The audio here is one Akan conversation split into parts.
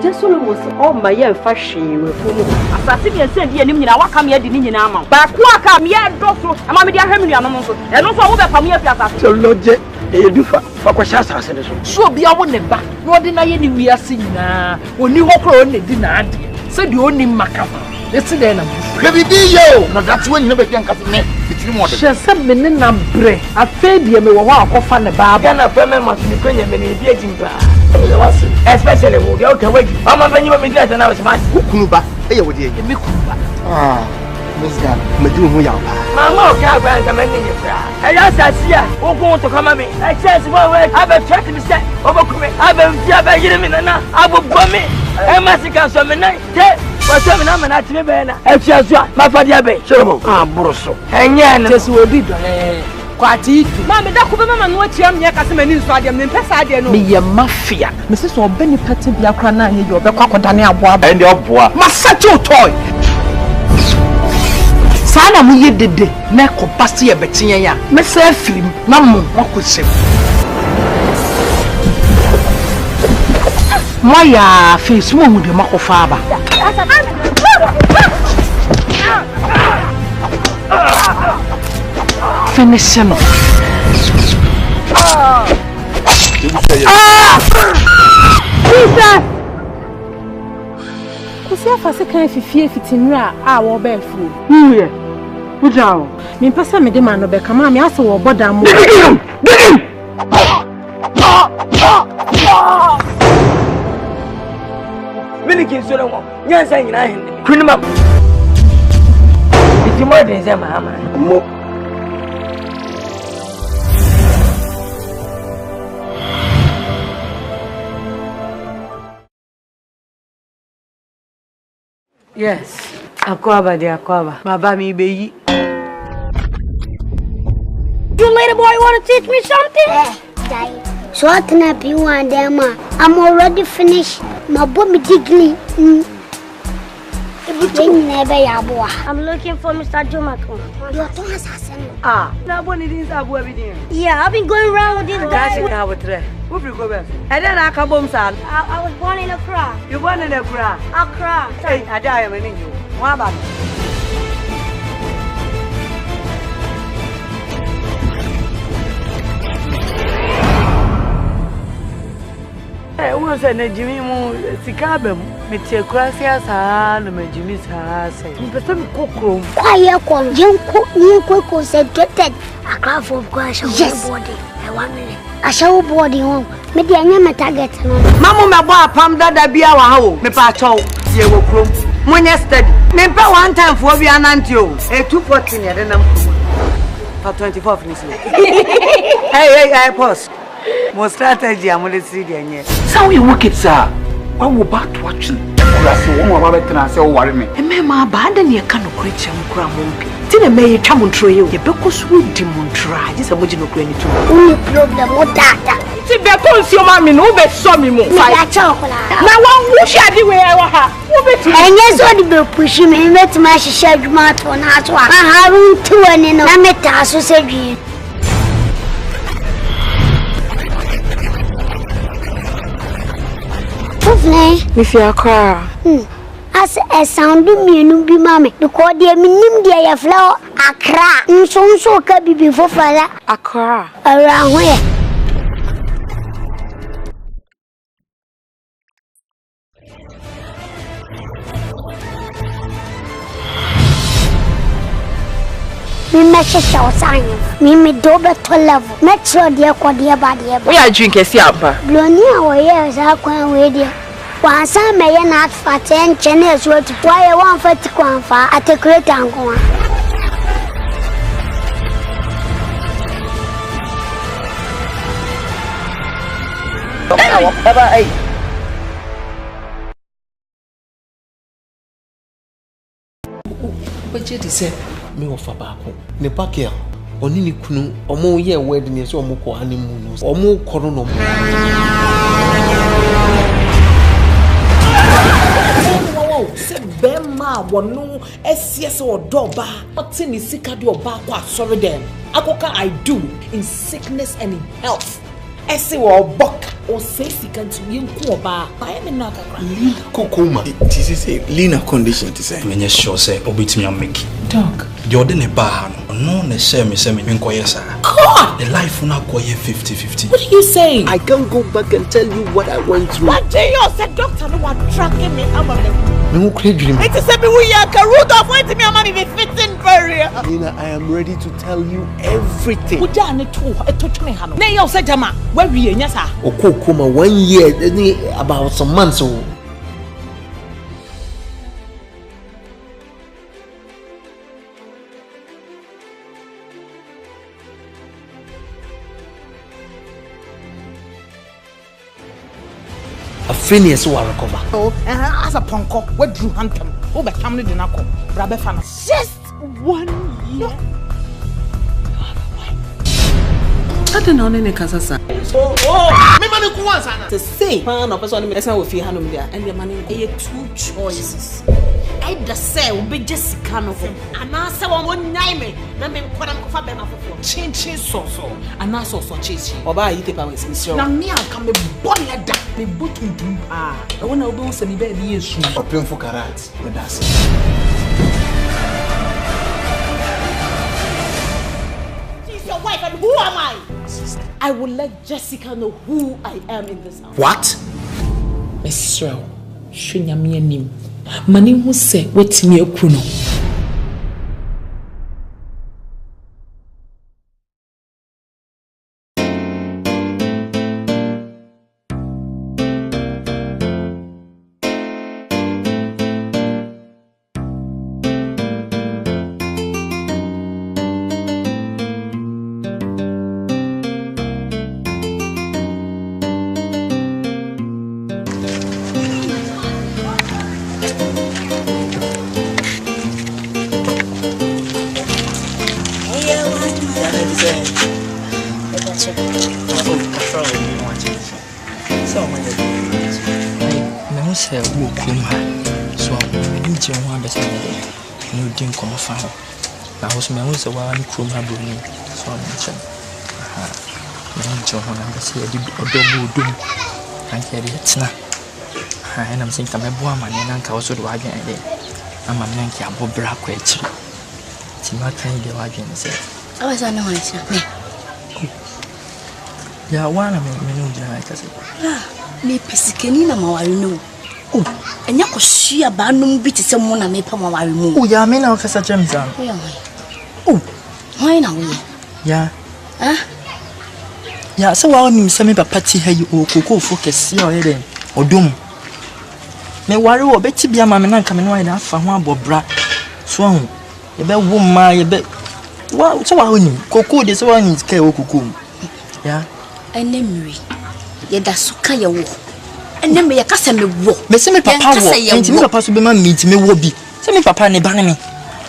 just Solomon oh my young fashion with whom Asante and send you and I come here the Ninian amount. But what come here, doctor, and Mamma Hamilton, and also over from here. So, Lord, you do for Quashas. So be our neighbor, more than I any we are seeing now. When you walk on the dinner, said you only Macapa. Let's sit down. Maybe yo, no, that's when you never can cut me. She said, Menina Bre, a fabian will walk off on the bar, and a family must be going and be dating bar. Especially with your away. I'm a venue of me and I was my Kuba. They would hear me. Ah, Miss Gun, Medu, Mamma can't grant a many. And as I see her, who want to come at me, I says, well, I have a track to be set over Kume. I have a gentleman and I will bomb me. I must come some night. What's up, I'm not to be an extra. My father, Solomon, Brosso. And yan, just will be quite eat. Mamma, that could be Mamma, what you am, Yakasim in Swadium, and Pesadian, be a mafia. Mrs. O'Benny Petty, Biacrana, you are the crocodile bob and your boy. Masacho toy. Sana muye dede na kopasi ya betinye ya mese film na mo wakoche moya face mo mu de makofa aba finish no Kusia fase kan fifie fitinra a wo be fu. Nuye. Ujawo. Me pesa me de man no be kama me ase wo boda mo. Mini kin so no. Nyansa nyina hen. Kunima. Bitimo de nze mama. Mo. Yes, Akwaba de Akwaba. Mabami beyi. You little boy want to teach me something? Daddy. So what can I be one day, ma? I'm already finished. My bummy diggly. I'm looking for Mr. Jomako. You're doing assassin. Ah, now one is Abu Abidin. Yeah, I've been going around with this guy. Who will go back? And then I come home, son. I was born in Accra. You born in Accra? Accra. Hey, I die in you. What about it? Hey, what's a Jimmy Sikabem? Mr. Gracias, and my Jimmy's house. You person cook room. Quiet, young cook, you cook, said, a craft of grass. Yes, body. I want me. I shall body home. Maybe I am a target. Mamma, my boy, Pam, that be our home. Me pacho, you will grow. When yesterday, me pay one time for the Anantio. A 214, and I'm for 24 minutes. Hey, pause. More strategy, I'm going to see the so you work it, sir. What will back watching? Remember, abandon your kind of creature, Cramonke. Tina may come on trail, your because we demonstrate this original granny too. Only problem with that. See, they told your mammy no bet saw me more. Now, one wish everywhere I have. And yes, what the push me, met my shed mat on that one. I haven't two and in a meta, so said you. If you are cry, as a sound me no be mammy, because dear minim dear flower, a cry, so can be before father, a cry around where. Me measure shall sign me double to level. Make sure dear Cordia body. We are drinking Siapa. BRONYA or yes, I can't wait there. Once I may not fat and channels were to why I want for to come far at a great angle. But Jetty said, me offer back. Ne pakia, or Nini Kunu, or more year wedding is or more honeymoon, or more coronal. Bema wonu SCS or doba what's in the sick of your back sorry them Akoka I do in sickness and in health ese wo boka o say sika ntu yenku oba I me na kakra Lina kokoma this is a Lina condition to say menye sure say obetimi ameki dog the ordinary bar no na share me say me nkoye sa God the life na koye 50-50 what are you saying I can't go back and tell you what I went through. what do you say doctor no wa tracking me am Me who create dream. it is say me we are root of what me am be fitting very Lina, I am ready to tell you everything. Uja ne to etotwene ha no na ye say jama wa wie nya sa Okokoma 1 year about some months old. Phineas will recover. oh as a ponko what drew hantem wo be kam ne de nako bra be fa no just 1 year I don't know any kasasa. Me money ku wan sana. To say, no person me esa wo fi hanom dia, and the money e two choices. either say we be Jessica no and I say one nyai me na me kwara me fa be ma fofo chin so and na so chechi Oba yi take away mission. na me aka me bonne da me botuntum pa I wanna obo se me be bi yesu. Open for karat. But that's it. she's your wife and who am I? I will let Jessica know who I am in this house. What? Mesrel, hwenya me anim. Mani hu se wetimi akru no. I was my own so one crew my brony, so I'm mentioned. John, I'm say a double doom. I carry it now. And I'm thinking I'm a woman and Uncle also do again. I'm a man, I'm a black witch. Tima can't get wagon. I was on the one, yeah, one of me, like I said. Me Piscanina, I know. Oh, and you see a bandum bit someone I may come while I remove. Oh, yeah, I mean, I'll cast a gems down. Oh, why now? Yeah, yeah, so I mean, some party hay or cocoa focus your head or doom. May worry or bet to be a man coming right after one bra. Swan, a bell woman, a bet. Well, so I knew cocoa, this one is care cocoa. Yeah, and memory. Yet that's so kind of. And then me a cassa me walk. Me say me papa walk. And me papa so be man meet me will be. Say me papa ne bang me.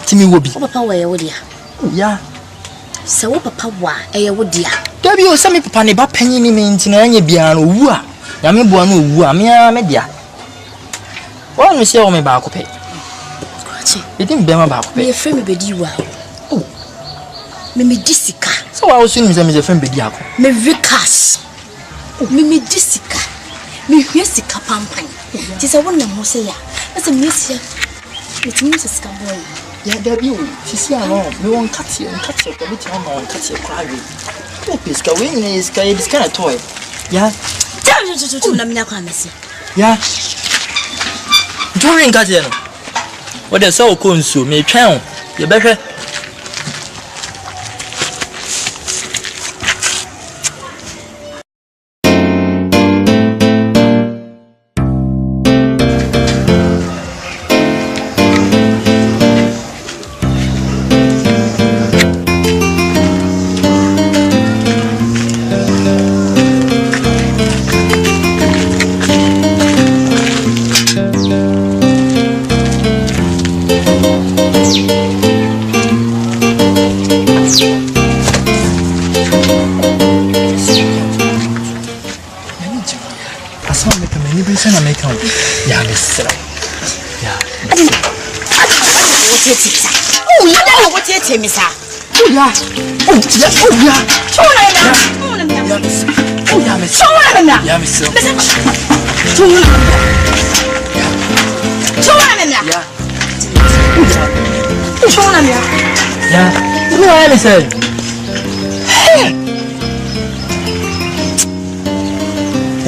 Timi will be. Papa where would ya? Yeah. So papa wa e would ya. Debi o say me papa ne ba panyin ni me ntina anya bia no wu a. Ya me boa no wu a me a me dia. Why no say o me ba ko pe. Kwachi. E dim be ma ba ko pe. Me frame me bedi wa. Oh. Me Jessica. So I was saying me frame bedi ako. Me Vikas. Me Jessica. Me hwesi kapampan. Ti se wona mo se ya. Na se me sia. It means it's boy. Ya debi o. Ti si ano. Me won katie ko bi ti on won katie kra wi. Ko piska we ni iska e diska na toy. Ya. Na me akwa mesi. Ya. During katie no. What the so ko nsu me twan. Ye behwe. Oh yeah.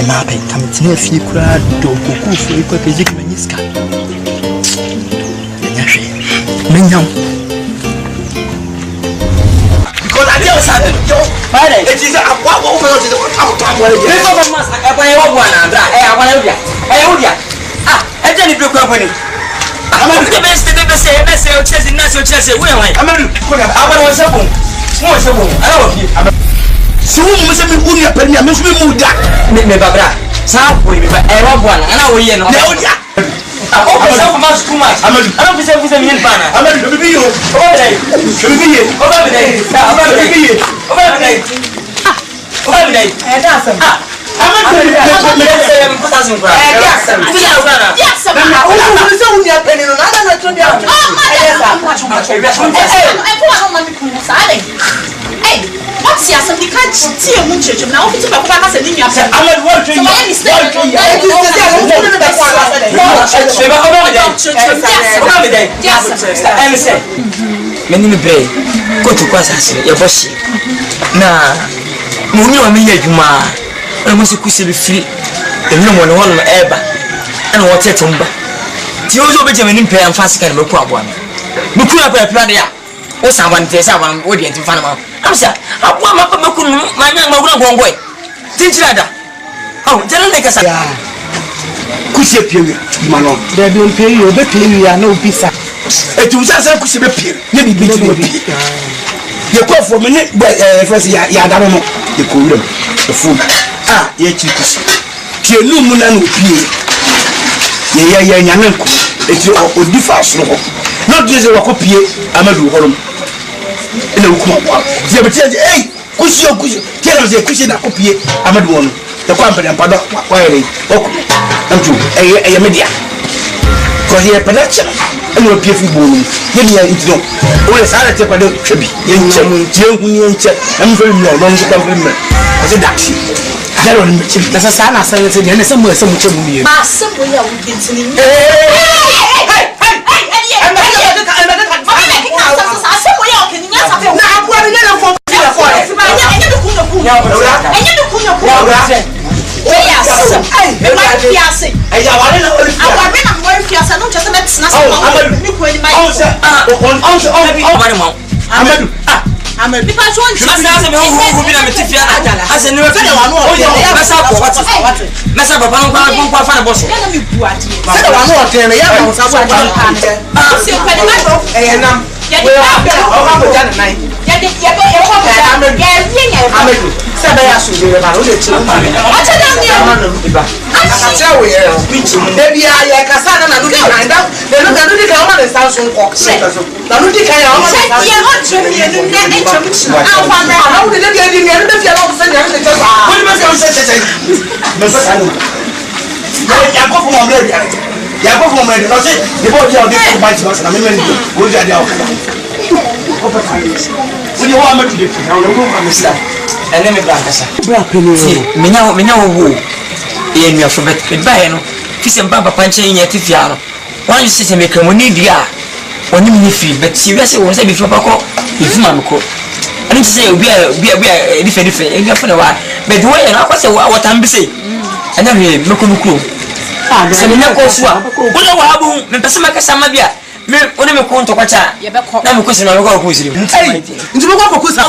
Mabe kamtine fi kura do koku fo iko peji kmenyiska nyahwe menyam because I just said yo bare it is what we want to talk about mas akwa e wo bwana bra e akwa odia ah e je ni pe kwa bani amadu the best o chese we wan amadu ko da abana wo sebon ala wo fi si wo mo se mi uni apani a me so mi muda me babra sa boy me ba e wa bwana ana wo ye no na odia Akoko sa ko mas too much amadu ana fi se mi bana amadu be bi yo o dai be bi ye o ba dai be bi ye o ba dai e da sam amadu me se mi pata sun kwa e da sam na o se uni apani no na na to dia e sa what's your some can't see a much now to talk about us and in your I'm what you many pray go to Kwasas your boss na muni wa me adwuma e mo se kusi be firi e no mo no eba and what tetumba ti ozo be jemani pay am fast kan me ku aboa me ku na pa de ya o sawan te sawan o de ntim fa na ma amsa abua ma pa meku manya ma wura gongoi tinchirada oh jana ne kasa ya kusie piewe mano de bi on piewe o be piewe ya na obisa etum sa kusie be piewe ye bi ti be piewe ye ko fo me ne first ya da no ye ko wura e fu ah ye chi kusie tie nu mu na no piewe ye nyananko eti o difa so ho not just wa ko pie amadu horom ina hukuma kwa je betie eh kushi tena je kushi na kopie amadu wono te kwa mpele mpado kwa yele oku amtu eye media ko ye panacha eno pie fu bonu ye ni ya intino o le sala te kwado hwebi ye nche je hu ni nche amfo mi no nso kwa mfo mi o se daksi jalo ni mechi na sasa na sala te ne se mu chemu mi ma se bo ya wo dintini Amen. Because one chance has me who be na metifia as a new masa ko what masa papa no kwa fa na boso na me bu ade se da wa no oten ya ma sa so kan se pe de ma eh nam we o ba ja na nai ya de ya be e ko ba ya wi nya ba se ba ya so de ba o de chi ma o cha da mi o ba aka cha we e mi chi de bia ya ka sa na no de na da de no ga no de ka o ma de sa so ko na no de ka ya o ma de sa ya o che mi e no na e che mi chi a wa na o de de de mi e de bia no so nya de cha ko ni ma se o se che me so sa no ya ko fu mo le ya go from me no say the body of this bite was na me go dia dia o we want me to the now we go am say ene me bra kasa bra pelo menya wo e mi afobet e ba he no fi se mba papa nche nya tifia no wan you say me kramoni dia oni me fi but si we say won say be fi papa ko e fi ma me ko ani say obi a different e ga funa wa but we na ko say what am be say anya me ko no kuro se me ko suwa wona wa abu me pese makasa ma bia me wona me ko ntokwacha na me ko se na me ko ko siri nti me ko ko sa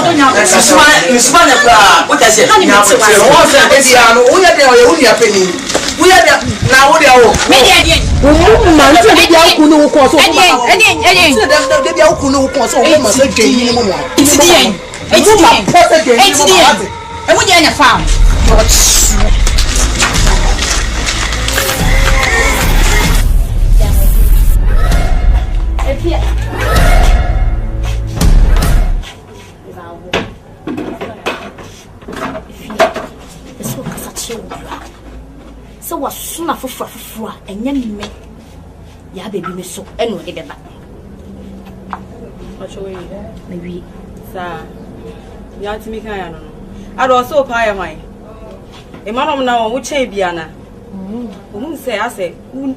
nsuma na bra o ta se na o se de dia no o ya de o ye uni apeni o ya de na o de o me de o ma nti de dia ku no ko so o ma de dia ku no ko so o ma se dwe ni mo mo nti de e mo je anya farm Here. So was soon a fufu and young me. Ya baby me so and what did that? What's away? Maybe, sir. You have to make I don't know. I also pie mine. Emanom na wo che bia na. Who say I say who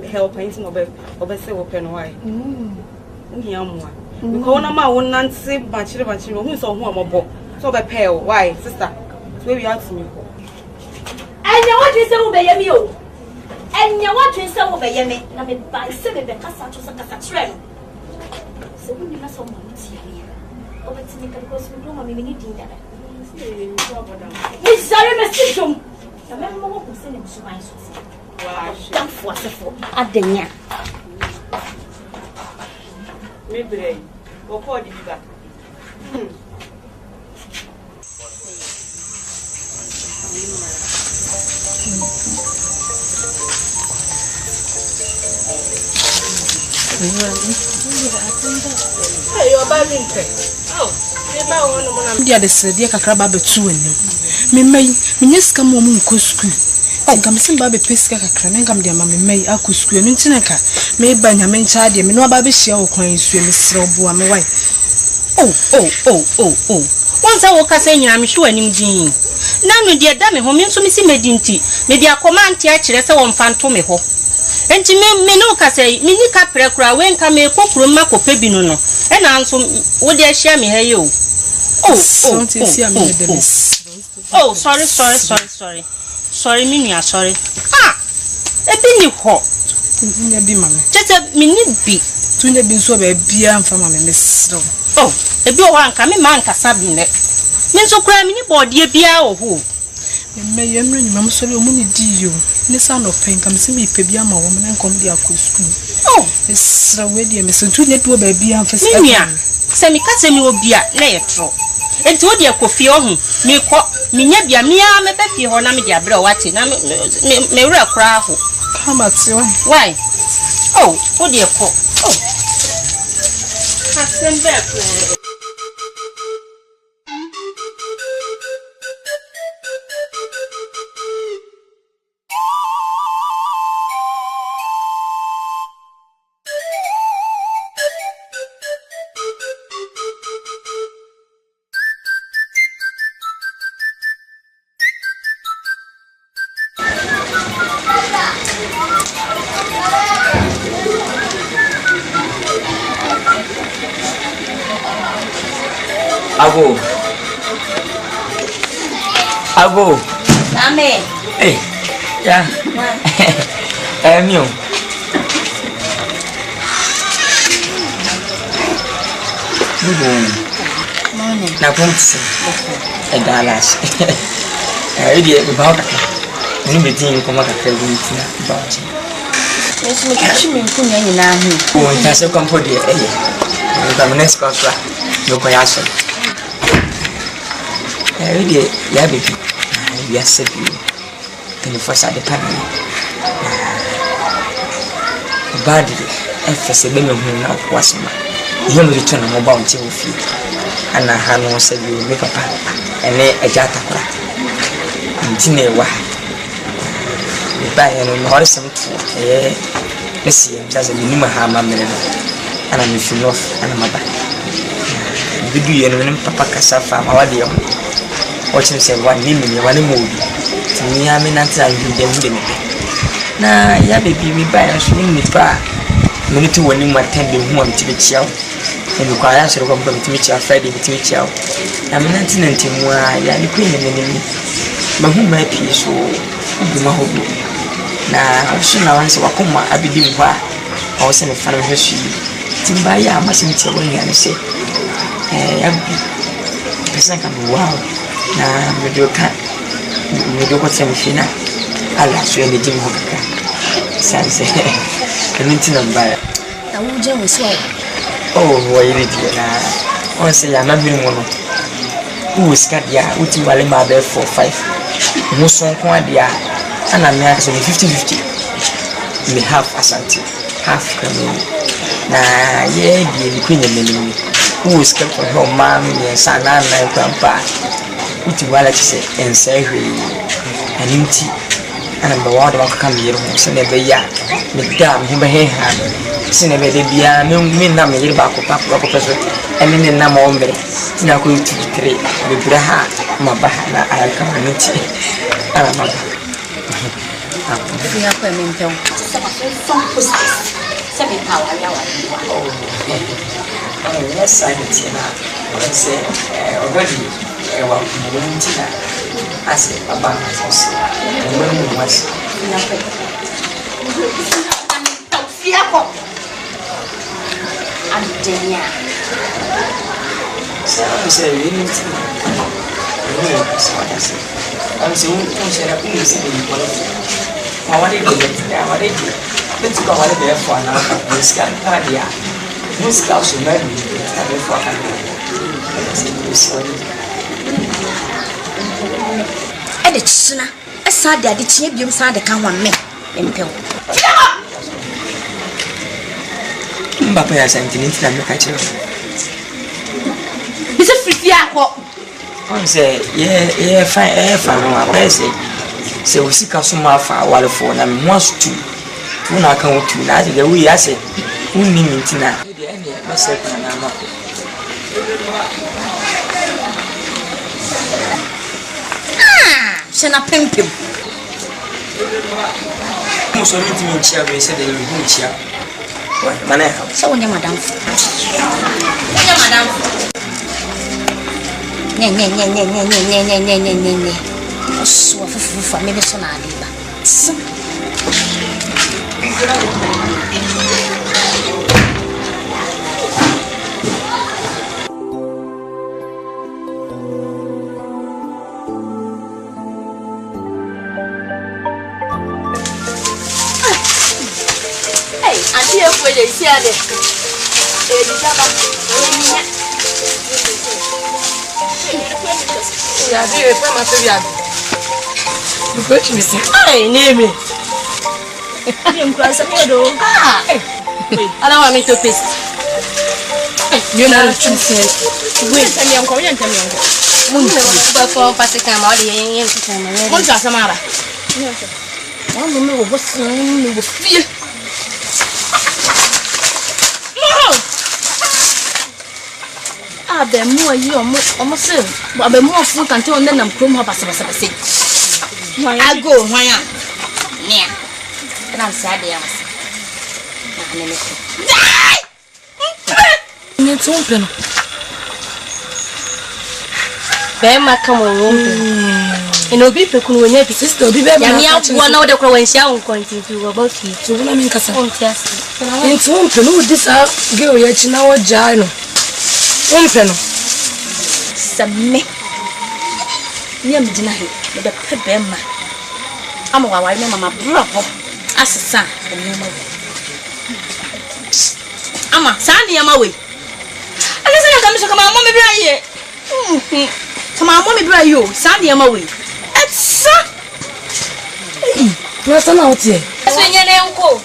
help painting obese wo pe no why. Who hear mo. Because na ma won nante bachire who so ho ambo. So be pay why sister. So we ask me. Anya what you say wo be yemi o. Anya what you say wo be yemi na me ba se be kasa to kasa trem. So we na so mo ti ya. Obeti me ka because we no ma me ni din da. Ni sorry me situm. Na me mo ko se ne so ban so. Wow, don't force it for Adenia. Maybe we'll call you back. Hey, you're bad. Oh, dia de se dia kakra ba betu anim me mai me nyeska mo mu ko school ngam sim ba be pesika kakra na ngam dia ma me mai akọ school no ntina ka me ba nya me ncha de me no ba be hia wo kwan nsuo me sere obo me wai Once I walk saying I'm sure anim din na no dia da me ho me nso me si medinti me dia command ya kire se won fanto me ho enti me no ka say me ni ka prekura we nka me kokuro ma ko pebi no e na nso wo dia hia me ha ye o sorry me nua sorry e bi ni ho nya bi mama chete me ni bi tunya bi nso ba bia mfa mama me sro e bi o wa nka me man kasa bi ne me nso kura me ni body bia o ho me yemre nyuma mo sori o mu ni di yo ni sa no pen kam se me pe bia ma wo me nkom dia ko school sro we dia me so tunya bi o ba bia mfa me nua se me ka se me obia na ye tro enti wo dia kofi ohun me ko me nya bia me a me be fi ho na me dia bra wate na me wura kra ho kama ti why wo dia ko asembe ko Abo. Amen. Hey. Yeah. Mio. Good morning. Na ponte. Dallas. Dia about ni meeting como ka ka na about. Mesmo que me kunya nyina hu. O nta se kompo dia Ba next contra. No koyaso. Dia ya baby. Ya sebi. Tani fosa de pan. Badi efese be me hu na kwasma. Ihe mo return na mo ba onti wo fi. Ana ha no sebi me papa. Ene ajata kwa. Ntine wa. Ba ya no hore semtu. Mesi mzaze minima ha mamere no. Ana me fi no ana maba. Bidu ye no papa kasa fa ma wade yo. Watching say one million, one movie. Me, I mean, that's a good na ya baby, we buy a swing with bar. Minute to one in my tending home to be chow. And you can't answer come to meet your Friday to meet chow. I'm not in anything why I am queen and enemy. But who might be so good my hobby. Now, I should now answer Wakuma, I be doing why I was in a fan of her. Timbaya mustn't tell me and say, wow. Na medoka kwa mfina ala so ene jimu hokaka sanse kaniti nambaya na uje weswa wa ile dia na onse ya mabiri mono uska dia uti wale ma be 45 muson ko dia ana me aka so 50-50 me half Asante half kamo na ye die ni kwenye menemi uska ko ho ma me sana na kwampa uti wala tse ensehwe animti ana mbawa da wakaka miyero se ne be ya me da me be he ha Sine be de bia me na me yiri ba ko pa ko peso ene ne na mo mbe tina ko tutre be bra ha ma ba na ala ka ma nti ala ma ya ko me mpem se be pa wa ya wa yes I can see that I say already wa mo nti na ase aba so mo was na pe tawfia ko Antenia. I'm saying, you need to I'm saying, you see I wanted to get there. I wanted to let's go out there for an hour. This can party. This house should not be for a Editsuna, a sad daddy, you said the can one me in pill. Papa has anything to make a Is it free? I say, yeah, fine, no, I say. So we see Casuma for our phone and wants to not come to that. The way I say, who need me tonight? Myself and I'm Sena pimpim. Most of it in chair, we said they will chair. So when your madam, so for maybe so Here for the share it. Hey, name it. I don't want me to piss. You know, wait, and you're going to me. For Pascal, what's that, Samara? I don't know what's fear. The more you almost but the more food until then I'm chrome up as I go, why? Yeah, and I'm sad. It's open. Bema come on, and no people could win sister. Be very one of the Croatian continue about you. So, when I mean, it's open. This girl yet now, Jano. Open. Submit. Near midnight with the Pebema. I'm a wife, Mamma, bravo. As a son, the name of Amma, Sandy, I'm away. And listen, I'm coming to come on, Mommy Bray. Come on, Mommy Bray, you, Sandy, I'm away. It's what's an out here? That's when your name go.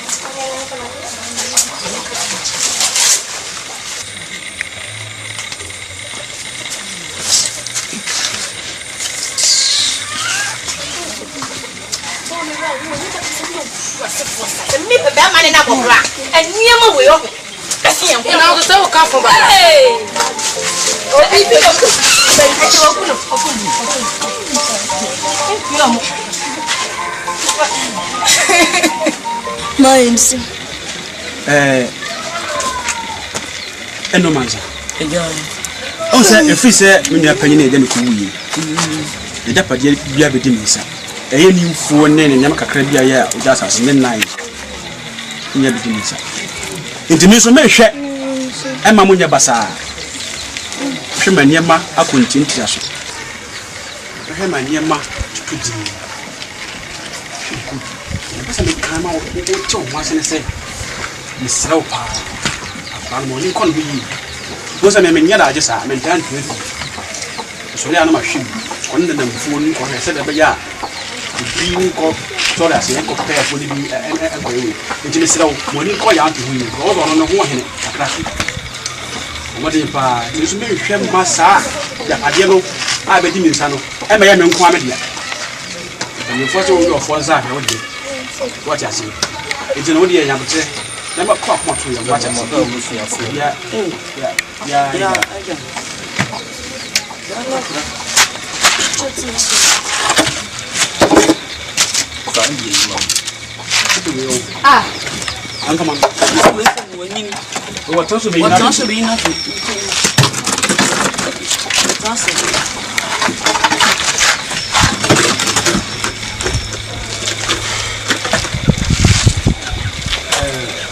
That man in a bra and near my way of it. You know, the so careful. Hey, Mine's no man's. Oh, sir, if we say when you're penny, then the Japanese be a bit in this. A new phone name and Yamaka Crabia, just as in 9. Near beginnings. Into Miss Mesha, and Mamunia Bassa. Shema Yama, I continue to us. Hema Yama to put you. She could come out with once and say, Miss Slopa, I'm only calling you. Was a man yet, I just am and done with you. So they are no machine. One of them phone or I said, yeah. Green cop, so that's a compare for the and Jimmy said, when you call out to win, go on the one in what if you may share Massa, the Adiano, I bet him in Sano, and I am in Quamadia. And you first of all, for Zach, what I say. It's an only I would say, Never clock much with your watch. Yeah. Ah, I'm coming. What else will be nothing?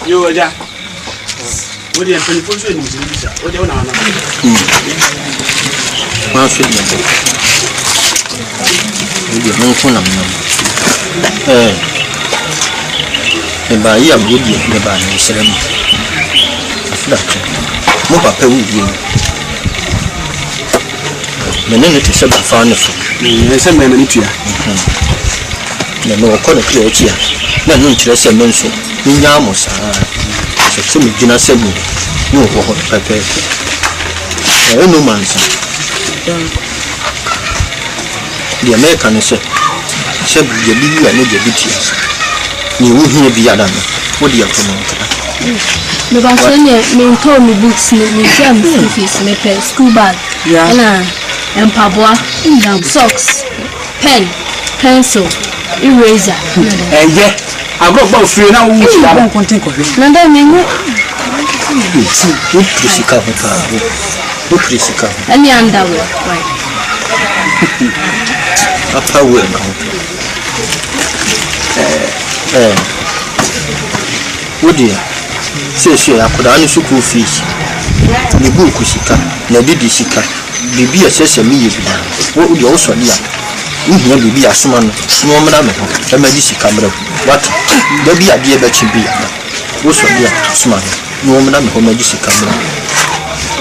You are there. What do you think? What do you think? What do you want? Eba ya budi eba ni serem. Afda. Mo papa wu bi. Menene te se ba fa ne fo. Se me mani tua. Na no ko na kire echi a. Na no nkire se me nso. Nya mo sa. Se me gina se mu. No ho ho papa. No mansa. The American se bi bi ya no je bi tia. Ni wo hia bi ada no wo dia ko no ka me ba so ne me to me books me jam fees me pay school bag na empaboa socks pen pencil eraser yeah agro ba free na wo chi da content ko na da me nyo wo prisika ko pa wo prisika ani underwear right apa we na Wodia se akoda no school fees ni book sika na didi sika bibi asese mi ye bia wo de wo so dia nhia bibi asoma no no mra me ho e ma di sika mra what da bi ade ba chi bia wo so dia asoma no mra me ho ma di sika mra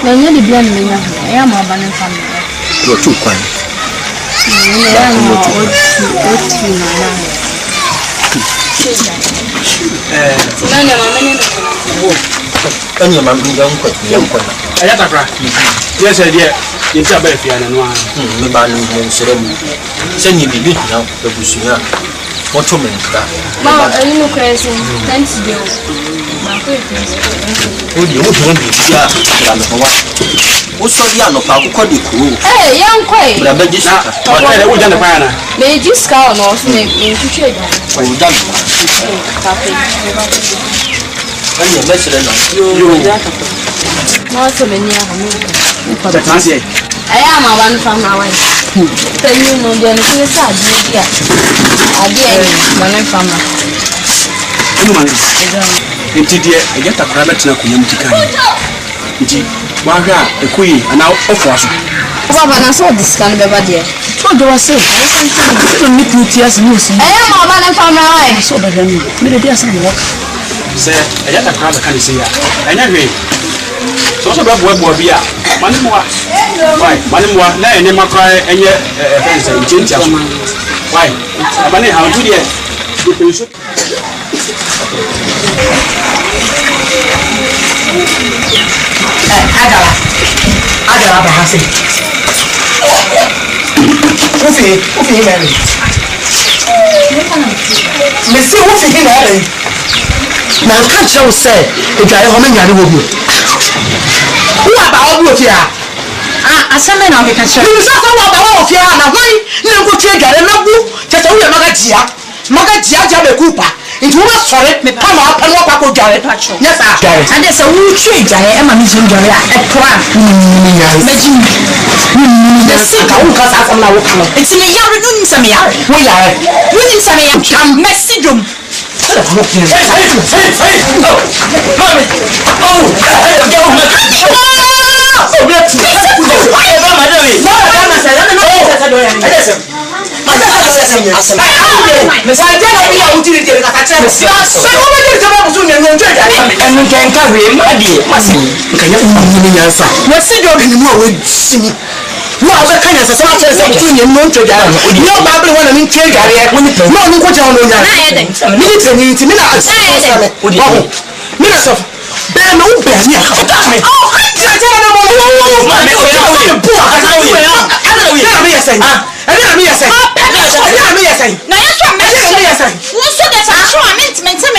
na nya de bia no nya ya ma ba ne family wo tu kwan ya no o tu na nanya mama ne wo kanya mama yankwa ayata kra yes idea yinta ba fia na no a me ba no mo serem se ni bibi na babusuya moto men kra ma ani no crazy thanks you ma ko o di wo hia bibi a ra me wa wo so di anopa akoko de ko yankwa bra ba jisika wa na wo jana pa na me jisika no so me ntutwe da o dan Kanya mesere na yo ma so me ni aha ko da tansi aya ma ban fa ma wai tanyi no de no se sa dia ade ma na fa ma enu ma nti de egeta kra betina kunyam tikani nti waga ekuyi ana ofo aso baba na so diskan be ba de so do wase no ni putias news aya ma ban fa ma wai so da gani me de dia san wo se egeta kra be kan se ya anya hwe so be bo bia manimwa why manimwa na ene makra enye fence ntinti aso why abane how do there you should Agora ba hase Ofi Mary me se ofi Mary na kan che say edware ho manyare wo bio wo aba wo bio fia asame na okeka che ni sa sa wo aba wo fia na hwan ni nko tue edware na bu che se wo ye magagia ja be kupa nti wo sore me pa ma pa no kwa ko dware yes sir ande se wo tue dware e ma mi jin dware a e kra ni yare meji ni se ka wo ka sa na wo kano enti me yare no nim se me yare wo yare wo nim se me yare kam messi dum no aba kanya sasa ma chere se tunye no ntwega no bible wana mi ntwega re no no ko jawo no nya mi ni training ti mi na asame mi na so be me u be ni aka me ja na mo ma me o ya bu aka we na mi yesen na mi yesen na mi yesen na ya so me yesen wo so de sa so a me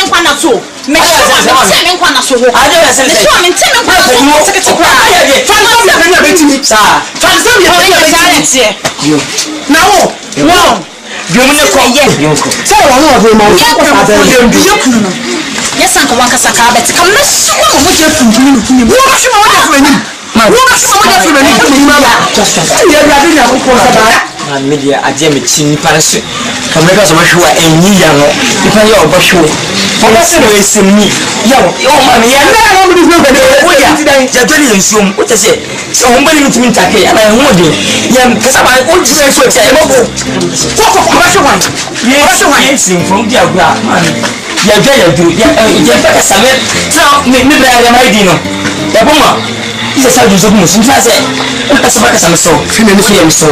nkwa na so me so me don't say this. I'm in 10 o'clock. You want to get to cry. Now, no. Yes, Uncle Wakasaka, but come media, I damn it, see parachute. Come make us a show and ye young. If I are but sure. For that's the way to me. Young, mommy, and I don't know today. Soon, what I say. So, I'm willing to attack and I want you. Young, because I want to say, walk off, one. Yes, I am from the Agra, man. You're very good. You're better, Samuel. Now, maybe I am my dinner. The woman. Is a subject of Muslim. That's what I'm so. Finish him so.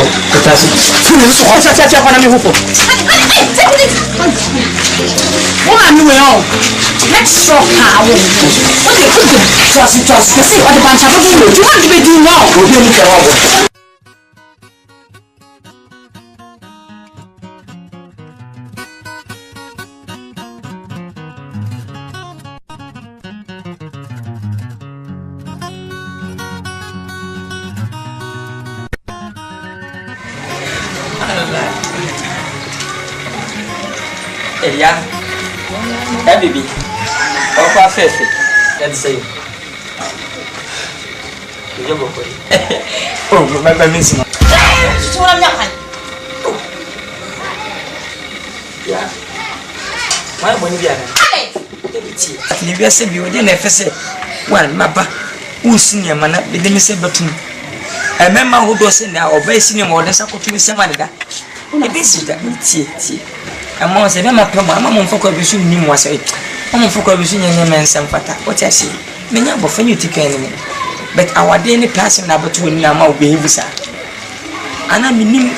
Finish what I said. I'm going to let's show how. What do you do? Trust. See what the bunch of you want to be doing now. We'll be in yeah, baby. Oh, Fefe. Let's say. Oh, my missing. Yeah. My money, if you say you didn't ever say, well, Mappa, who's senior man, they didn't say but I remember who does in now, or basing him or the support to someone that. It is that. I'm on a mamma for Corbusian, you was it. I'm for Corbusian and some fata. What I see, many of you take enemy. But our daily person number 2 now behave, sir. And I mean,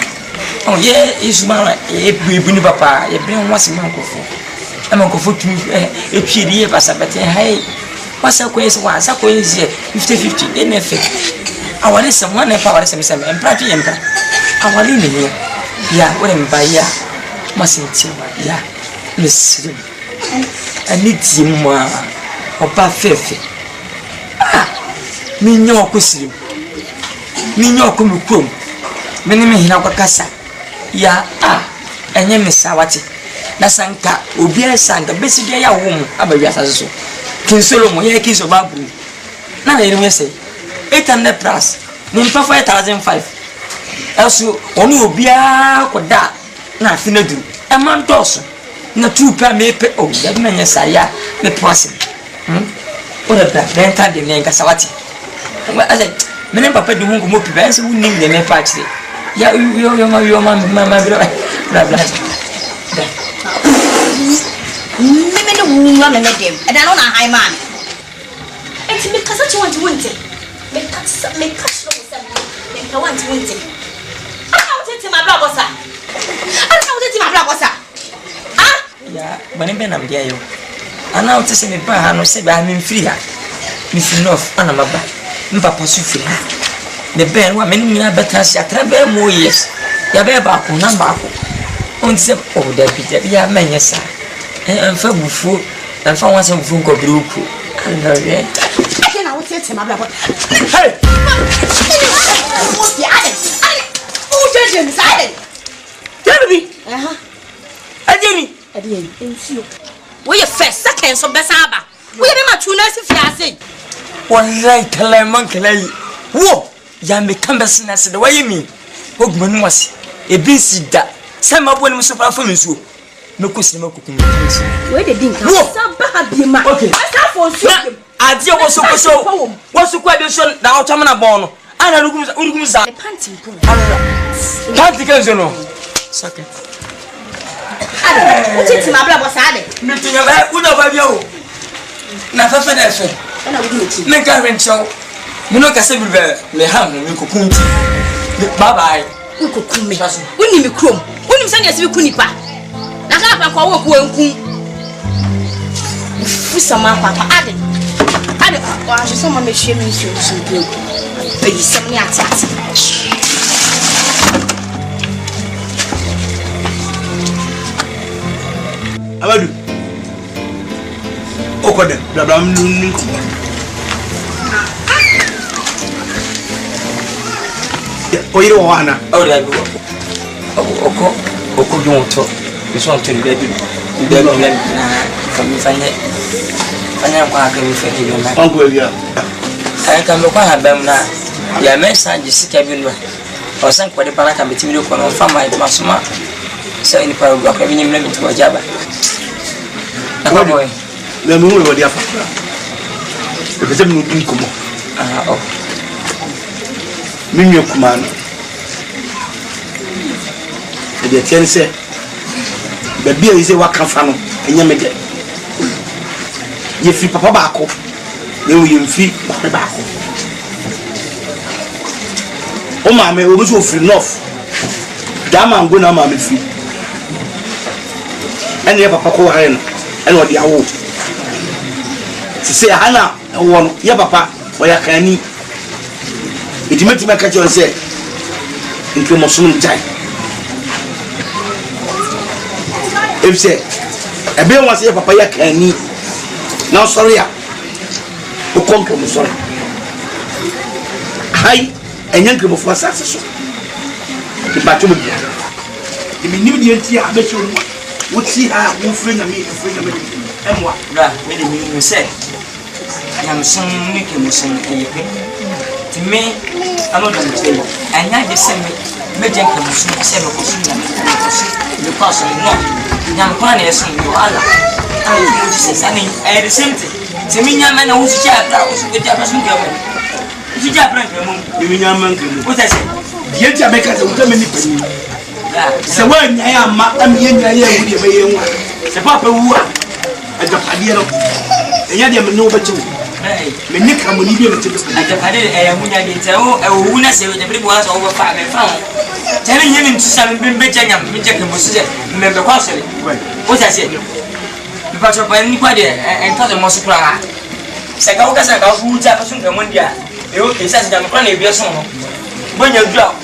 oh, yeah, is my a papa, a brain was a monk of. I'm a foot to a PD, but hey, what's a question was a question 50-50 in effect. I want someone and power some and practically enter. Our living here. Yeah, what am I? Yeah. Mustn't you? Yeah, Miss. I need you more. Opa Fefe. Ah, me no kuslim. Me no kumukum. Many men in our casa. Yeah, and you miss Sawati. Nasanka, Ubia Sanka, basically a woman, Abayasazo. Kinsolo, Moyakis of Babu. Now, I may say 800 plus, Nimpa 5,005. Also, only Ubia could that. Nothing to do. A man does not 2 per me. Oh, that man, yes, I am the person. What a black then can't the name Casawati. I said, many papa do who move events who name the name party. Yeah, your mamma, blah blah. Maybe the woman and them, and I don't know high man. It's because I want to win it. Make cuts, make I want to win it. I want it to my brother, sir. I don't know what my brother was. Ah, yeah, when I'm there, you. And now to say me, I know, say, I'm in free. Miss Enough, and I'm a back. Papa Sufi. The bell, what many better, I travel more years. Yabba, number. On some oh, there be a man, yes, sir. And for food, and for once of Funko Group. I know that. I cannot tell him about. Hey! What's the other? Who judged him? Silent. Baby, I didn't. We are first, second, so Besaba. We are my 2 nights if you are saying. One right, monkey. Whoa, Yammy Camberson, I said, what you mean? Hogman was a busy that. Some of them so far from you. No question, no cooking. Where the dink? Okay, I dear was so. What's the question now? Tamana Bono. And I look at the panting. Panting, Suck it. What's it, my brother? Meeting about you. Nothing else. And I will make a rent show. You know, Cassandra, the ham, you could come. Bye bye. You could come me. When you come, when you send us, you couldn't pack. I have a call of one. Some papa added. I just saw my machine. But you sent me at Abadu. Okode, Blablam Ninko. Oiroana. Oh, that Oko don't talk. This one to the baby. From Uncle, I can look at them now. Ya mensa Jessica Binwa. Or some quite a panaka between you on from my masma. So in the power of having him limit to a jabber. Boy, the moon will be up. If it's a new income. Oh, Minyo command. The chance the beer is a wakafano, and you make it. You feel Papa Bako, then you feel Papa Bako. Oh, mamma, we was free enough. Damn, I'm going to mamma free. And you have a Paco Hen, and what the old. To say, Hannah, one, yeah, Papa, where I can eat. It meant to make a choice, say, into my soon time. If say, a bill was here, Papa, can eat. Now, sorry, who come from sorry. Hi, and young people for success. The battle, if you knew the entire habitual, would see how you friend me, and what? Really, you say, I am some making to me, I'm not going to tell you, and I just send me, Major Commission, the person, no, young pioneers in your Allah. I mean, I same thing. To me, young man who's a child, with your person, you just bring them. You mean, young man, what I say? Yet, I make us a woman. So when I am, I'm here with you. The papa who are at the Padiano, and yet I'm no better. Me Nick, I'm going to be able to at the Paddy, when I did tell, I will not say the people was over 5 and found. Telling him to some been better, remember, possibly. What I said. But you're by anybody and tell them most cry. Sakauka Saka, who taps on the Mundia, the old case as I'm running a song. When you drop,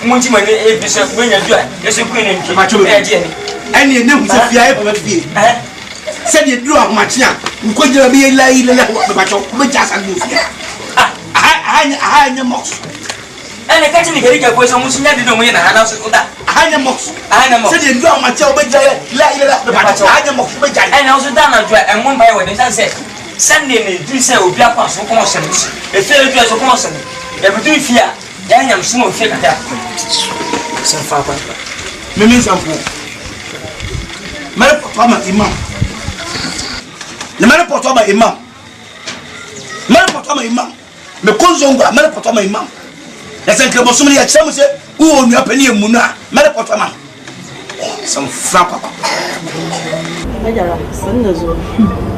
Munchman, if you say, when you drop, there's a queen in Jenny. And you know, if you ever be. Said you drop much now. You could be a lady, but just a move. I am moss. And I can't get a voice almost never know when I house of that. I am moss. I am said you drop my child, but I am moss. And also done and one by what I said. Sunday, you say, will be a pass of conscience. A fair dress of conscience. Never do fear. I am small fear that. Some father. Means of Papa Imam. The Marapotoma Imam. Marapotoma Imam. Me Konzonga, Marapotoma Imam. That's a couple of somebody at some say, who own your penny Muna, Marapotoma. Some fat papa.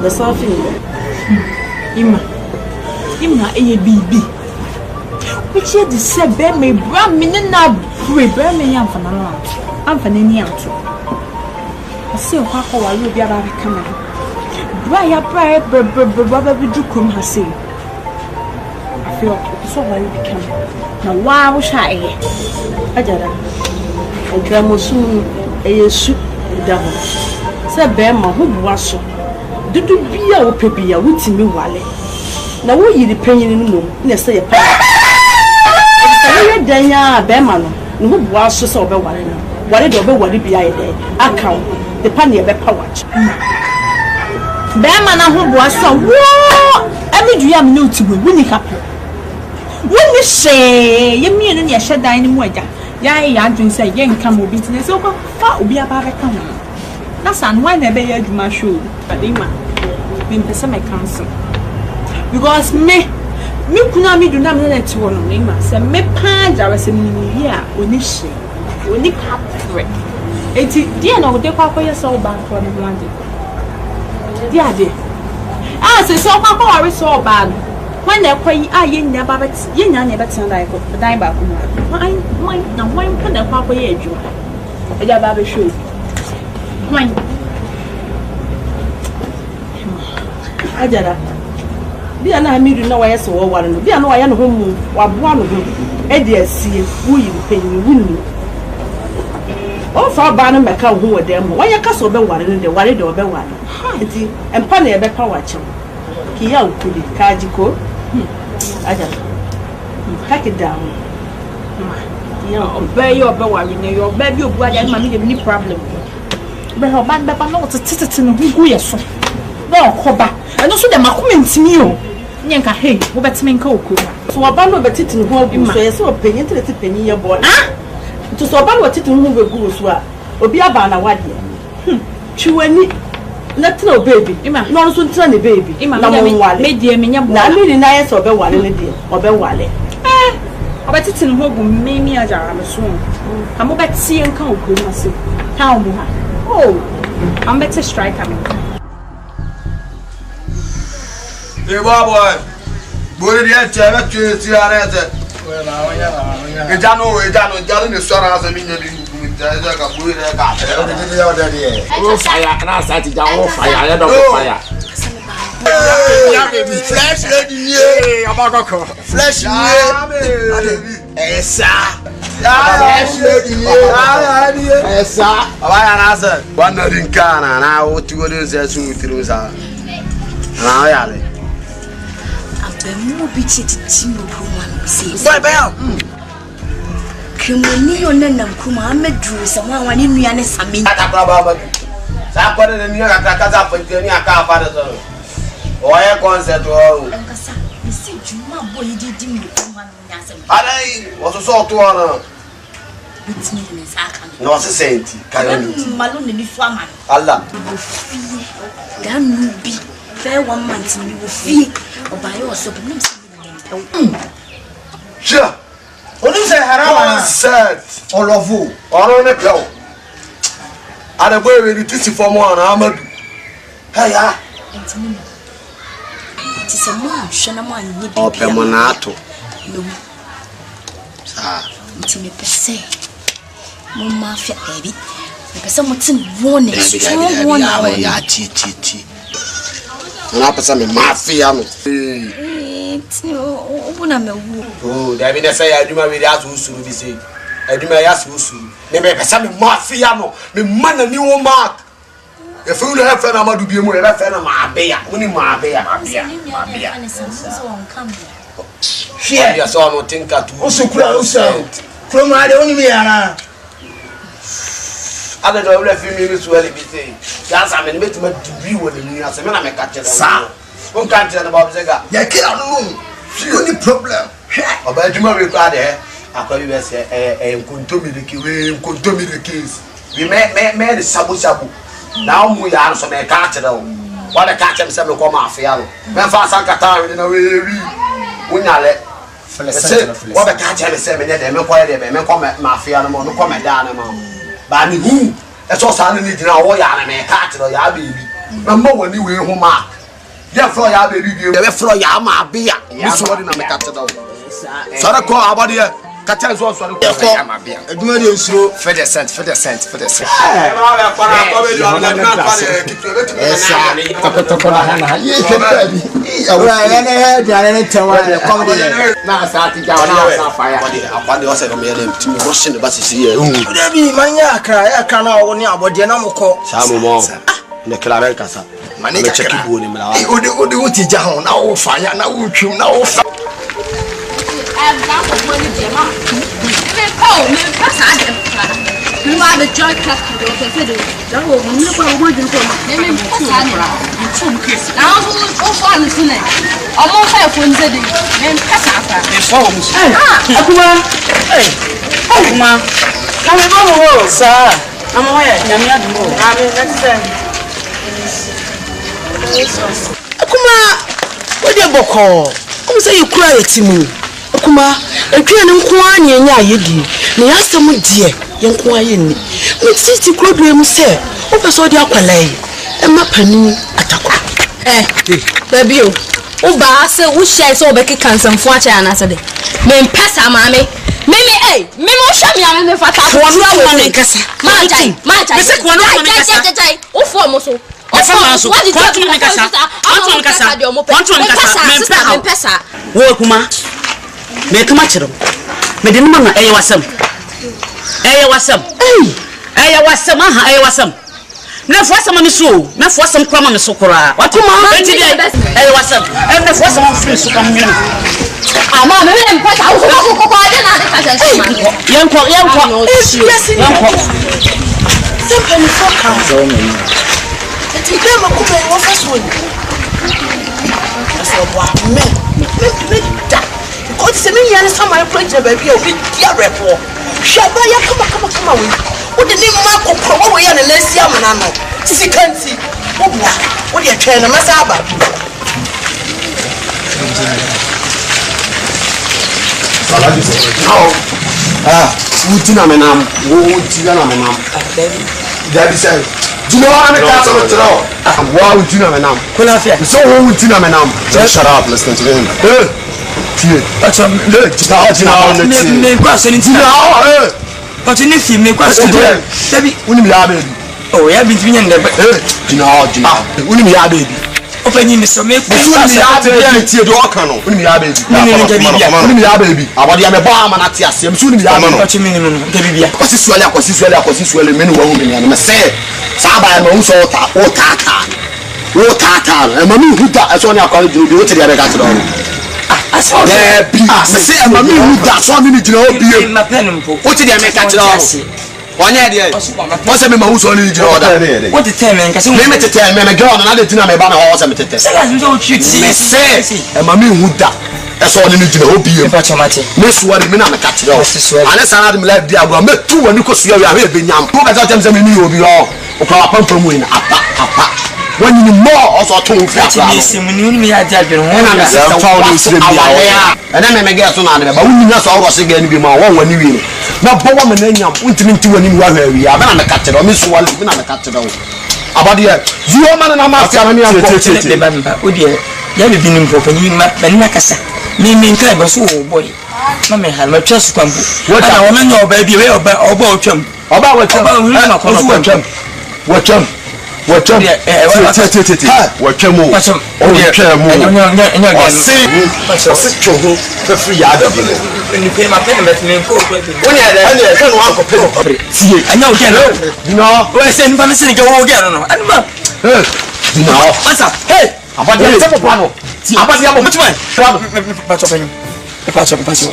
The Sophie Ima a baby. Which is the said, bear me, bram me, not bear me, young for I'm for any answer. I see a half hour, you'll be about a camera. Briar, brother, we do come, I say. I feel so well become. Now, why was I? I did a grandma soon a soup devil. Said Bema, who was so. Do be our baby, a witty me wallet. Now, what you depend in the room, let's say a pair. Danya Bema, who was so sober one. What it over what it be I day. Akan, the penny of a powatch. Bema, who was so whoa. Every dream new to me, winning happy. When you say, you mean in your shed dining wager. Yah, drink say, young come will be to this over, far will be about a coming. That's and why they bear my shoe, but they might be in the summer council. Because me could not be do not let to one of them. Say, me pants are a new year when you say, when you cap break. It's dear, no, they call for your soul back for the London. Dear, dear. Ah, so Papa is so bad. When they're quite, I never tell like the dime back. Why put the Papa here? I got Baba shoe. Why? I did that. They are not me to know why I saw one. They are no I am home. What one of them? Eddie, see who you pay me. Oh, for Banner Maca who were them. Why you castle be one in the worried or be one? And Panny a better watch him. He out to the Kajiko. I just pack it down. Obey your boy, your baby, your brother, and mammy, any problem. But her man, but not a citizen who yes. No, Coba, and also the Macumin Mio. Yanka, hey, who bets me cocoa. So a bundle of a titan who will be so opinion to the penny your boy. To so about what titan who will go as well. Or be a banner, what year? Chew not no baby, no soon turn the baby. Made dear Minya, not really nice or be one in a deal, or be wale. But it's in hope made me a jar, I'm soon. I'm about seeing cocoa, myself. How much? Oh, I'm better strike coming. Hey, boy, what did you tell you? Well, I don't know, the son has a minute. Oh, fire, and I started down fire. I don't fire. Flesh, lady, Akoko. Flesh, yes, sir. I answered. One not in Ghana, and I want to go to the zoo through that. The more bitchy to woman says, Kimuni on them, Kuma, Medru, someone in Mianis, I mean, I put it in your Kaka for Kenya car father. Or a concert, or you see, Juma boy did him. I was a sort to honor. It's me, Miss Akan. No, it's a saint. Malone, the farmer. Allah. Damn you be fair 1 month, and you will feel. Or by yourself, sure. What is a haram said? All of you, all on the pill. And a boy will teach you for more. I'm hey, it is a man, Shanaman, or Pemonato. No, it's me per se. Mamma, baby. Someone's warning, strong 1 hour. And I pass me mafia. Oh, there be say I do my way as who be say. I do my ass who. Never pass me mafia. Me man a new mark. If you have friend, I'm going to be more than my bear. Only my bear. Here, you saw no think at also close out. From my only way. I don't know if you mean to well be saying. Yes, I'm in the middle of be with me as a man. I catch it. One can't tell about the guy. You can't know. Any problem. About you, my regard, I call you as a contomi the case. We made a sabu sabu. Now we are some a catcher. What a catch himself to come off here. Men fast and Qatar in a way. We not let. What a catch himself and then acquire them and come at mafia no come at down. But who? That's all I need now. Why are they catching or your baby? Remember when you were home, Mark? Therefore, your baby, you never throw your ma beer. This one in a catcher. So I call about here. Catchers also do it slow for the cent. Oh, me pass out. You are the joy class to the fiddle. That will never word in for me. Now, who's one is in it? Almost half when the day. Then pass out. Akuma. Hey, Akuma. Come on, sir. I'm aware. Akuma, what do you call? Come say you cry at me. Akuma, and clean and quany and yadi. Me ask them, dear, young quayeni. But since you could be say, over so the aqualay, and my penny Atako. Baby, Uba, so we share so Becky can some fortune and answer. Men pass a mammy. Mimi, eh, Mimo Shami, I'm in the fat one. My time, oh, for Aya wasam aha aya wasam. Na fo asam me so, na fo asam krama me so kora. Wakoma enti dia aya wasam. Na fo asam free so kam nyina. Ama me me mpata wo so ko ade na ade ka sema. Yanko. Sempre me foca. Enti dem ko be wo fa so ni. Asa wa me da. Ko se me yan so my project ba bi o bi dia repo. Shaba ya kama we. O de ni ma ko pro wo ya na lesi amana no. Sisi kanti. O bua. O de twa na masa aba. Salaji so. Wuti na menam. Wuti na menam. Dabi say. Jino ana ka so tro. Wa wuti na menam. Kuna fe. So wuti na menam. Just shut up, listen to him. Tie. Acha le jina na tie. Me kwa so ni tina. But ni fi me kwa so Dabi uni mi ya baby. Oh, ya bi tinya ndebe. Jina. Uni mi ya baby. Open ni so me kwa uni mi ya baby tie do Akan no. Uni mi ya baby. Uni mi ya baby. Abodi ya me ba ama na tie asem. So uni mi ya baby. Kwa chimi ni Dabi bia. Kwasi suale me no wa hu me na me say. Sa ba ya me so o tata. E mami hu da so ni Akan jiro bi o tiri abega tiro. Me say e mami hu da so ni jiro bi. Ma pen mpo. O tiri abega tiro. Wanya dia. Mo se me ma hu so ni jiro da. What the time en kasi me tete me girl na dey tina me ba na ho se me tete. Say as we don't treat. Me say e mami hu da. E so ni jiro obi. Me suare me na me ka tiro. Ane sana de me life dia agora me tu wani ko suare a he benyam. Ko ka tell me ni obi o. O ka pam mu ina apa. When you more also to flat. Me ya dia bi ho na me say found this be ya. And then me get so na me ba wuni na so ro se ga ni bi ma won wani wi. Na bo wa me na nyam untimi nti wani wa ha wi. Aba na me ka tiro me suare me na me ka tiro. Abadi e. Zuo man na ma fia na me anko. O die ya bi binim ko pani ma kasa. Me nkai ba so boy. Na me ha ma twa su kwampo. Ana wo me nya oba bi we oba otwam. Oba watwam. Oba wi na ko watwam. Watwam. Watwam. Watwam o. Watwam o. Osi choho fe free ya da bi. Ni pe ma pe na me ko ko bi. Oni ada kan wa ko pe. Tie. Anya o gen. No. We say nfa me se ke wo gen no. Anima. No. Asa. Hey. Abadi ya tebo plano. Abadi ya bo mutima. Pacho.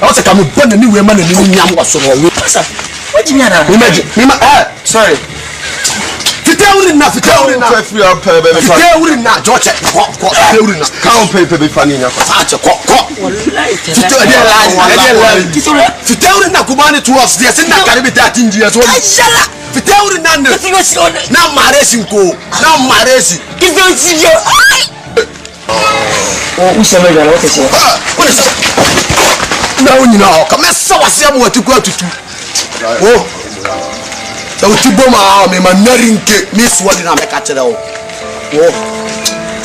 O se kamu bona ni we ma na ni nyam waso no. Asa. What do you mean? Sorry. Fitewuri na. Free up baby. Fitewuri na George. Fitewuri na. Can't pay baby funny na. Acha ko. Fitewuri na kubani towards there sin na karibi 13 years old. Ashala. Fitewuri na ne. Na maresi nko. Na maresi. Kifi yo. Oh, useme jana wote sio. Na unyina ho. Kama sawa siamu watuku atutu. Oh. So tiboma me manarinke miss wadi na meka chere o. Oh.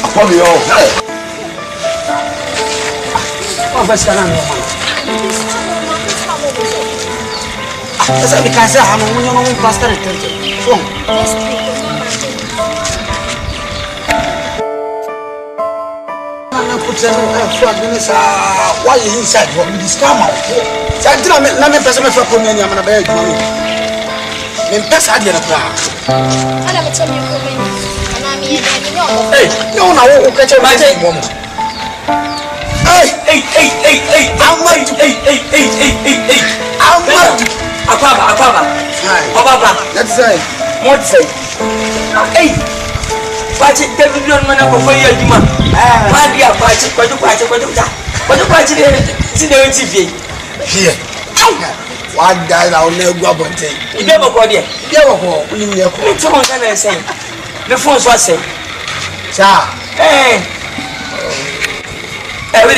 Akobi yo. Oh, basi kana no. Asa bikaza hanu munyo no pastor tete. So. Na putana for minister why inside what this camera. Santina na me pesa me fa ko nyanya na ba ejuma. Pesa dia na pra. Ana mchemi ko me. Ana mi ebe ni no. Hey, no na wo ka che ba che mo. Hey. Amadu. Akwaba. Obaba. That's right. What say? Hey. Pachi David don mana ko fa ya juma. Ma dia pachi ko ta. Ko pachi ne si de TV. Here. One guy now never go bonte. You never go there. Never go. We need to go. Someone can say. The phone was say. Cha. Hey. We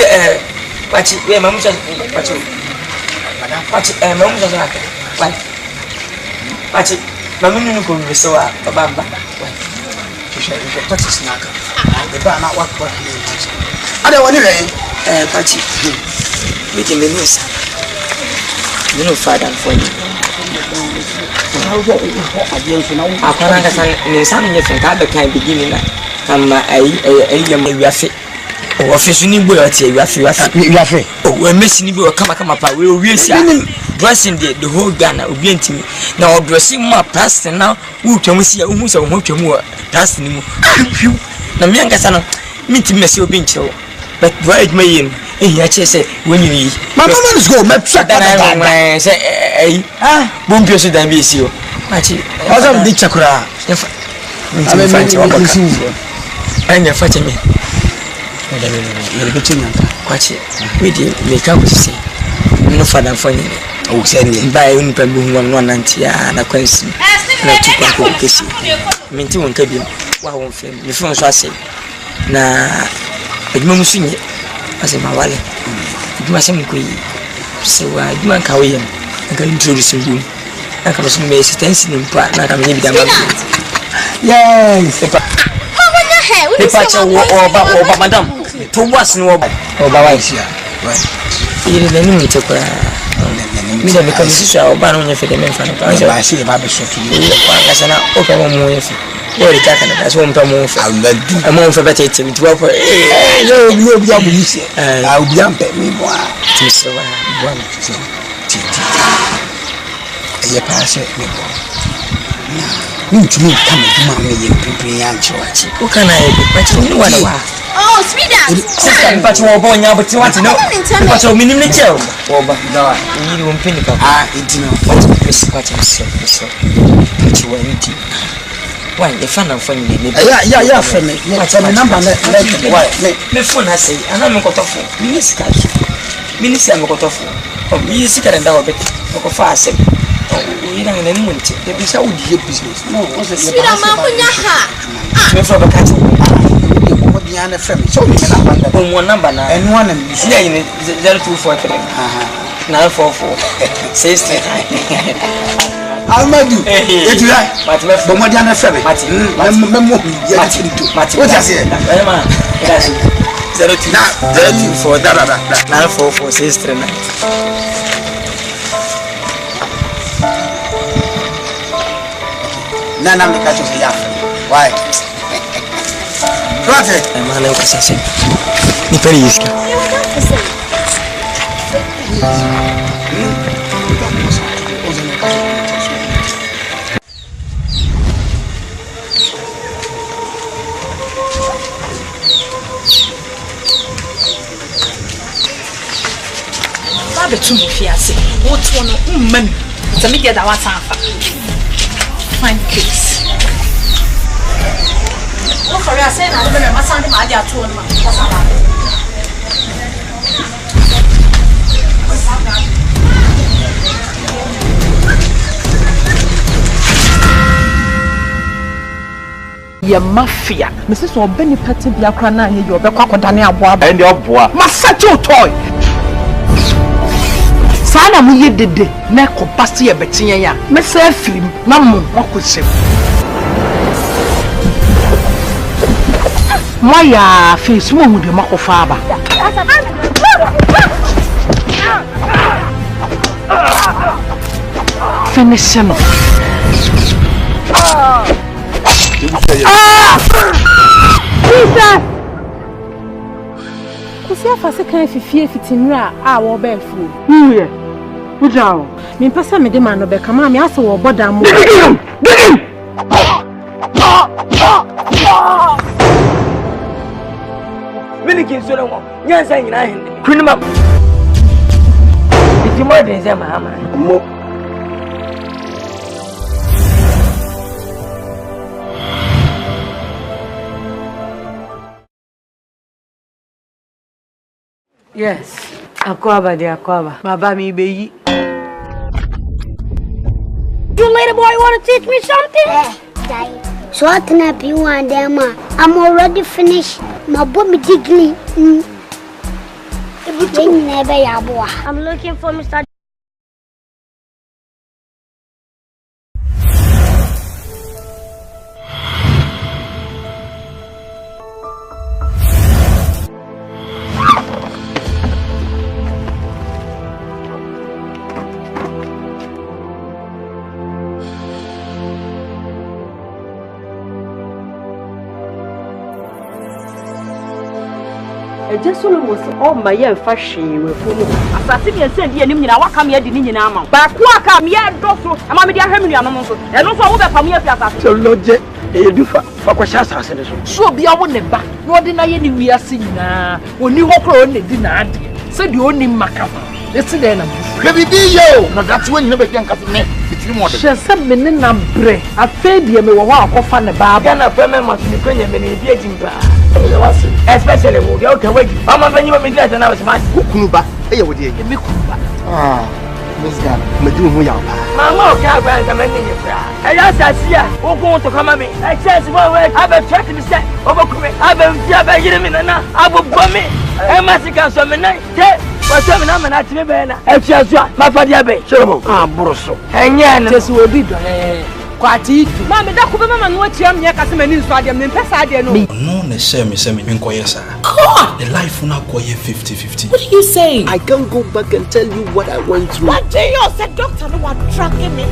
pachi we mamu cha pachi. Pachi mamu cha zaka. Pachi mamu ni ko bi so wa baba. Pachi snaka. The ba na wa ko. Ada wani re. Pachi. We can be news. You know, father for you. Akwana ka san ni san ni fin ka be kan beginning na kama am we afi o office ni boy ati we afi o we mesi ni boy kama pa we o wi sia dressing the whole Ghana will be intimate. Now, dressing my past and now, who can we see a woman who can work? That's the new. Now, me and Cassano, meet him as your bench. But why may him? He actually said, when you need. My mother's go, my truck, and I say, won't you should I be you? I was a chakra. I'm fighting me. You're between them. Watch it. We did make up to say. No father for you. Oh, send me by one auntie and a question. Not to kiss you. Minty won't tell you. Why won't film? The phone was say. Nah, but Mum sing it. I said, my wallet. You must have queen. So I do not carry him. I can introduce you. I can also make sense in part. I can maybe that. Yes, the patch or madam. To was no about here. It is an image of me because I ban on your feet and fan. I see the Bible shot to you. I said, open one more. Where the cat that's one per month. I'll let you a month for better to 12. You'll be I'll be up at me. So one. You pass it. Me to me come to mommy and people and church. Who can I be? But you know what? Oh, sweetheart. But you are born now, but you want to know. But you're minimum jail. Oh, but no, you won't pin it up. It's not what Miss Patton said. But you were eating. Why, the fan of funny? Yeah, for me. What's the number? Why? My phone has said, and I'm got off. Minister, I'm got off. Oh, you sit and down a bit. Of fast. You don't know anything. There is how you business. No, what's it? From a cat. The friend. So one number now. And one and 0243. 944. Says I'll do it. But what do you friend? What I say? 02 944 639. Nana me catch us here. Why? What? I'm not going to say. Ni peri iska. Babe tu mu fiase. What one man? It's a media that was afa. Fine case. Oh, for you, I say, I'm going to Asante, my dear, to him. Your mafia, Mrs. O'Benny Petty Biacrana, you're the crocodile boy, and your boy. Masato toy. Sana muye dede, neko pasti ya betinya ya. Mese film, namu wakushe. Moya face mo mu de makofaba. Finish him. Jesus! Kusi afase kan fifie fitinura a wo ba afu. Uye. Ujawo. Me pesa me de ma no be kama me aso wo boda mo. Minikin so no. Nyansa nyina hin. Kunima. Itimo de ze mahama. Mo. Yes, Akwaba de Akwaba. Baba mi beyi. You little boy want to teach me something? Daddy. So what can I be one day, ma? I'm already finished. My body degree. I'm looking for Mr. just Solomon all my young fashion with whom Asante and send you and I come here the Nina amount. But I come here, doctor, and Mamma Hamilton, and also over from here. So, Lodge, you do for Quashas. So be a woman back. No deny any we are seeing now. When you walk on the dinner, said you only Macapa. Listen then. Baby, yo, no, that's when you never can come to me. She said, Menina Bre, I fed you me walk off on the bar, and a family must be going to especially with the okay wait. Mama, when you were me, and I was my Kukuba. Hey, would you give me Kuba? Ah, Miss Gal, Madame Yam. Mama, can't grant a man in your prayer. I asked us here, who going to come at me? I said, well, I've been trying to be set over Kume. I've been getting in and I will bomb me. I must get some night. What's up? I'm not to be better. If you are my father, Solomon, Brosso, and Yan, this will be quite easy. Mamma, that could be Mamma, what you are, Casimir, and Pessa. No, they say me, God, the life will not go 50-50. What are you saying? I can't go back and tell you what I went through. What do you say, doctor? No one tracking me.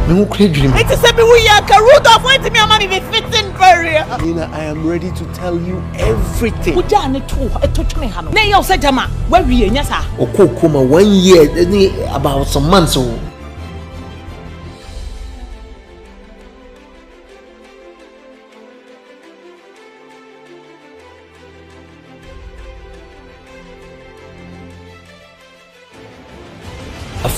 No crazy. It is a we are root of what me and mommy be fitting barrier. Nina, I am ready to tell you everything. Would you need to touch me? Nay, you said, Jama, where we in? Yes, sir. Okokoma 1 year, about some months old.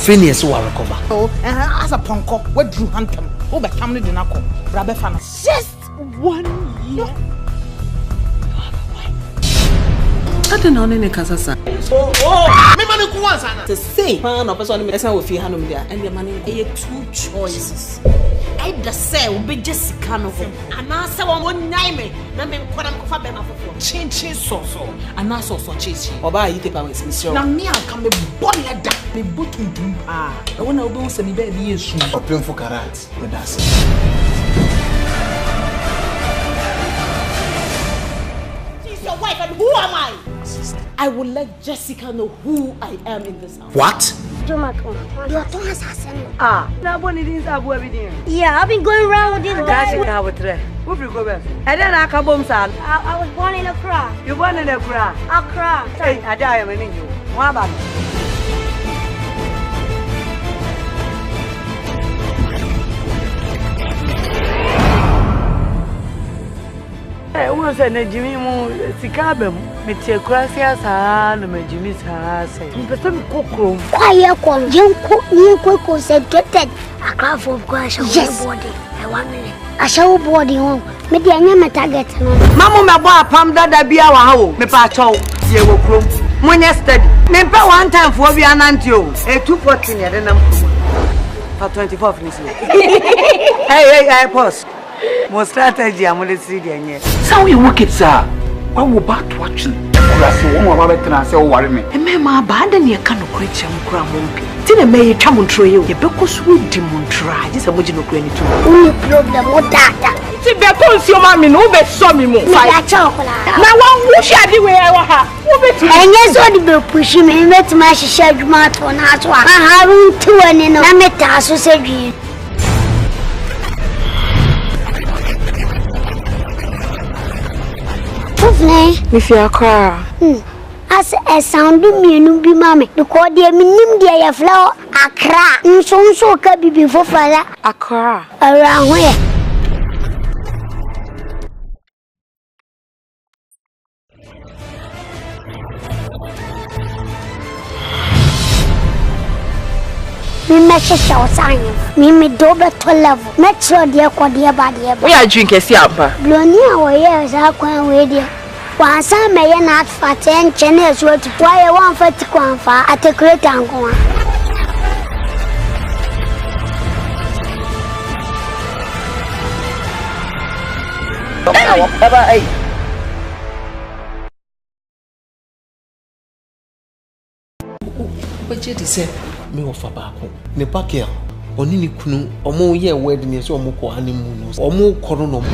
Phineas will recover. Oh, and as a punko, what drew Hantem? Oh, but come to Nako, Rabbe Fana. Just 1 year. I don't know any Casasa. Oh, me money was to say, man, or person with you, Hanum there, and the money, 2 choices. I just say, will be Jessica Novo, and I saw 1 name, Namin Quadam Fabena for change so, and I saw for cheese, or buy it about his now, me, I come a bonnet that me boot into I want to go send me years open for carrots with us. She's your wife, and who am I? I will let Jessica know who I am in this house. What? Yeah, I've been going around with this guy. And then I come home, son. I was born in Accra. You born in Accra? Accra. Hey, I die, I'm in you. What about it? I was a Jimmy Sicabum, Mr. Crassias, and Jimmy's house. Person cook room. Quiet, young cook, new cook said, get that. A craft of grass on your body. I 1 minute. I shall body home. Maybe I never target. Mamma, my boy, Pam, that be our home. Me pacho, you will grow. When yesterday, me pay 1 time for we are Nantio. A 214 at the number for 24 minutes. Hey, I pause. More strategy, I'm going to see the end. So you work it, sir. What will back to watching? I say, worry me. And Mamma abandon your kind of creature, Cramumpy. Till a may come on trail, your because we demon try. This is a original granny too. Only problem with that. See, they told your mammy, no, but saw me more. Fire chocolate. Now, one who shall be where I have. And yes, what the bill pushing me, met my shed mat on us. I have 2 and in a meta sausage. If you are cry, as a sound of me, no be mammy, because dear minim dear flower, a crack, and so can be before father, a cry around where. Me measure shall sign me double to level. Make sure dear Quadia body. We are drinking a siapa. BRONYA or years are quite with once I may not fat and channels were to why I want for to quanfa at a great angle. What did he say? Me of a back. Ne pakia, or Nini Kunu, or more year wedding is or more honeymoon, or more coronum.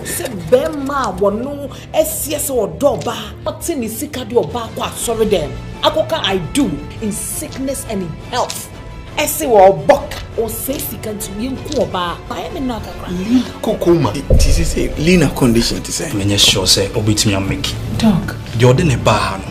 Say Bema, one no SCS or Doba, what's in the sick do or back, sorry then. Akoko I do in sickness and in health. ese wo boka o say sika nti yenku oba buy me no akakra kokoma this is a leaner condition to say menye sure say obetimi am make dog the ordinary bar no